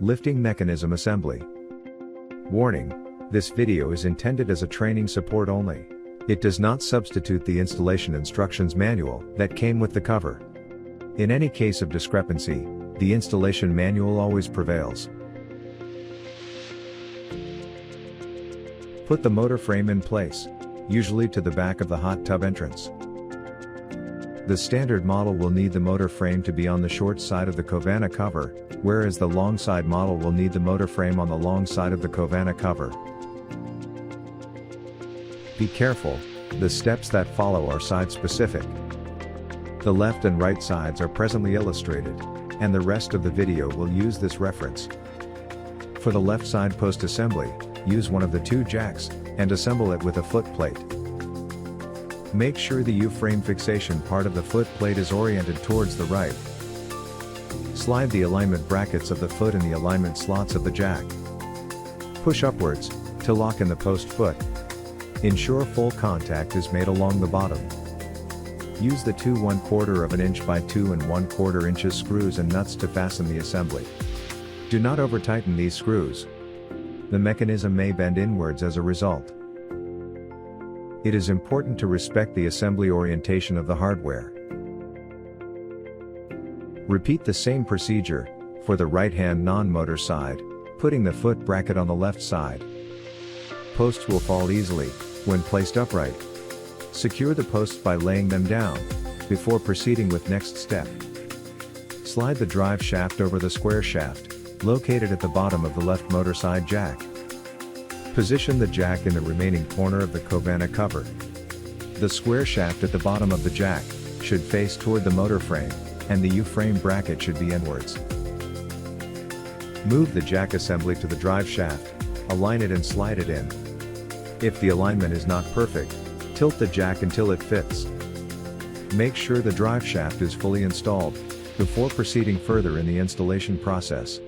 Lifting mechanism assembly. Warning: this video is intended as a training support only. It does not substitute the installation instructions manual that came with the cover. In any case of discrepancy, the installation manual always prevails. Put the motor frame in place, usually to the back of the hot tub entrance. The standard model will need the motor frame to be on the short side of the Covana cover, whereas the long side model will need the motor frame on the long side of the Covana cover. Be careful, the steps that follow are side-specific. The left and right sides are presently illustrated, and the rest of the video will use this reference. For the left side post assembly, use one of the two jacks, and assemble it with a foot plate. Make sure the U-frame fixation part of the foot plate is oriented towards the right. Slide the alignment brackets of the foot in the alignment slots of the jack. Push upwards, to lock in the post foot. Ensure full contact is made along the bottom. Use the two 1/4 inch by 2 1/4 inches screws and nuts to fasten the assembly. Do not over-tighten these screws. The mechanism may bend inwards as a result. It is important to respect the assembly orientation of the hardware. Repeat the same procedure for the right-hand non-motor side, putting the foot bracket on the left side. Posts will fall easily when placed upright. Secure the posts by laying them down before proceeding with next step. Slide the drive shaft over the square shaft located at the bottom of the left motor side jack. Position the jack in the remaining corner of the Covana cover. The square shaft at the bottom of the jack should face toward the motor frame, and the U-frame bracket should be inwards. Move the jack assembly to the drive shaft, align it and slide it in. If the alignment is not perfect, tilt the jack until it fits. Make sure the drive shaft is fully installed before proceeding further in the installation process.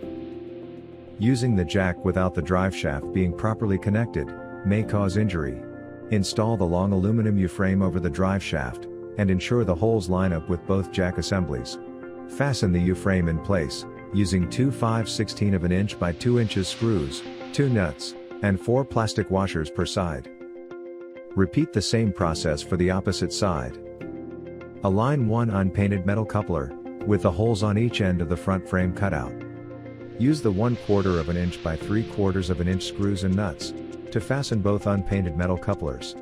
Using the jack without the drive shaft being properly connected may cause injury. Install the long aluminum U-frame over the drive shaft, and ensure the holes line up with both jack assemblies. Fasten the U-frame in place, using two 5/16 inch by 2 inches screws, 2 nuts, and 4 plastic washers per side. Repeat the same process for the opposite side. Align one unpainted metal coupler, with the holes on each end of the front frame cutout. Use the 1/4 inch by 3/4 inch screws and nuts, to fasten both unpainted metal couplers.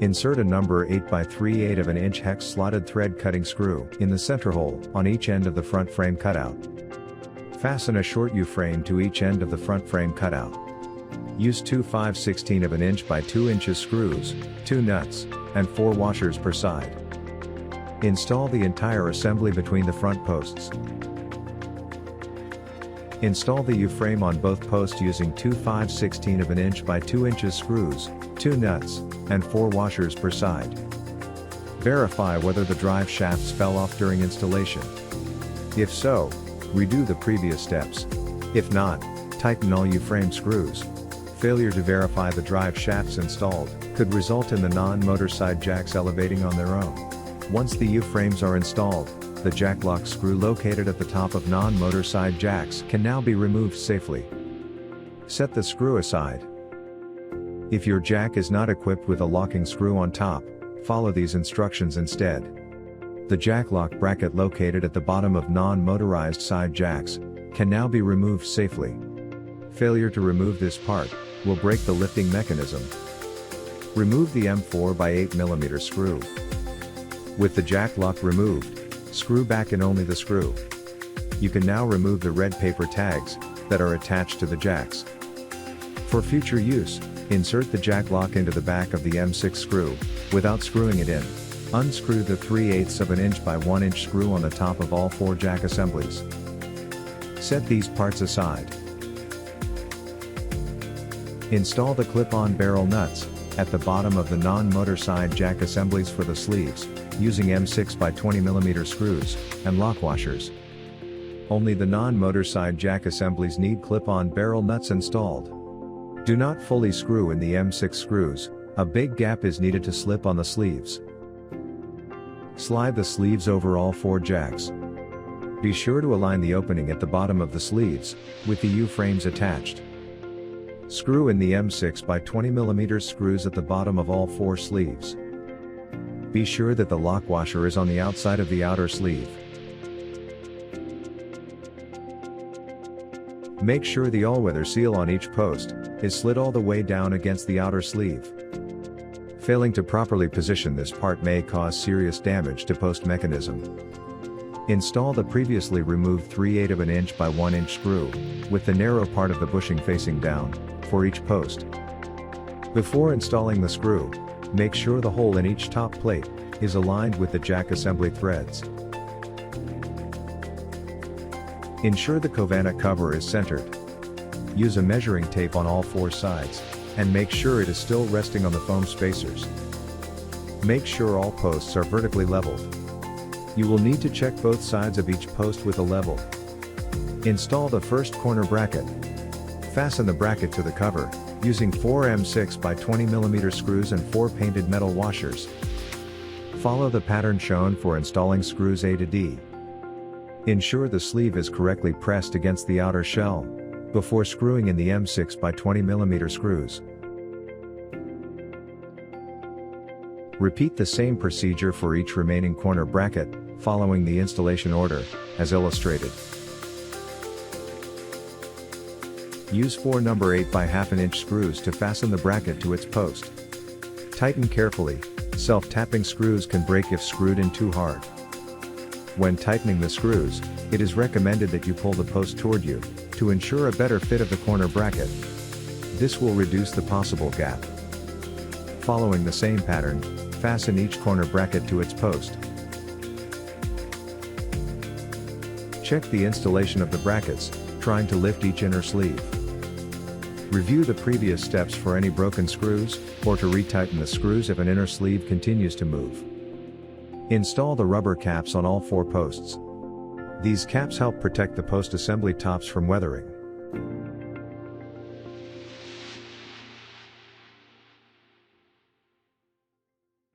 Insert a number 8 by 3/8 inch hex slotted thread cutting screw in the center hole on each end of the front frame cutout. Fasten a short U-frame to each end of the front frame cutout. Use two 5/16 inch by 2 inches screws, 2 nuts, and 4 washers per side. Install the entire assembly between the front posts. Install the U-frame on both posts using two 5/16 inch by 2 inches screws, 2 nuts, and 4 washers per side. Verify whether the drive shafts fell off during installation. If so, redo the previous steps. If not, tighten all U-frame screws. Failure to verify the drive shafts installed could result in the non-motor side jacks elevating on their own. Once the U-frames are installed, the jack lock screw located at the top of non-motor side jacks can now be removed safely. Set the screw aside. If your jack is not equipped with a locking screw on top, follow these instructions instead. The jack lock bracket located at the bottom of non-motorized side jacks can now be removed safely. Failure to remove this part will break the lifting mechanism. Remove the M4 by 8 mm screw. With the jack lock removed, screw back in only the screw. You can now remove the red paper tags that are attached to the jacks. For future use, insert the jack lock into the back of the M6 screw, without screwing it in. Unscrew the 3/8 inch by 1 inch screw on the top of all 4 jack assemblies. Set these parts aside. Install the clip-on barrel nuts at the bottom of the non-motor side jack assemblies for the sleeves, using M6 by 20 mm screws and lock washers. Only the non-motor side jack assemblies need clip-on barrel nuts installed. Do not fully screw in the M6 screws, a big gap is needed to slip on the sleeves. Slide the sleeves over all 4 jacks. Be sure to align the opening at the bottom of the sleeves, with the U-frames attached. Screw in the M6 by 20 mm screws at the bottom of all 4 sleeves. Be sure that the lock washer is on the outside of the outer sleeve. Make sure the all-weather seal on each post is slid all the way down against the outer sleeve. Failing to properly position this part may cause serious damage to post mechanism. Install the previously removed 3/8 inch by 1 inch screw, with the narrow part of the bushing facing down, for each post. Before installing the screw, make sure the hole in each top plate is aligned with the jack assembly threads. Ensure the Covanna cover is centered. Use a measuring tape on all 4 sides, and make sure it is still resting on the foam spacers. Make sure all posts are vertically leveled. You will need to check both sides of each post with a level. Install the first corner bracket. Fasten the bracket to the cover, using 4 M6 by 20 mm screws and 4 painted metal washers. Follow the pattern shown for installing screws A to D. Ensure the sleeve is correctly pressed against the outer shell, before screwing in the M6 by 20 mm screws. Repeat the same procedure for each remaining corner bracket, following the installation order, as illustrated. Use 4 number 8 by 1/2 inch screws to fasten the bracket to its post. Tighten carefully. Self-tapping screws can break if screwed in too hard. When tightening the screws, it is recommended that you pull the post toward you, to ensure a better fit of the corner bracket. This will reduce the possible gap. Following the same pattern, fasten each corner bracket to its post. Check the installation of the brackets, trying to lift each inner sleeve. Review the previous steps for any broken screws, or to retighten the screws if an inner sleeve continues to move. Install the rubber caps on all 4 posts. These caps help protect the post assembly tops from weathering.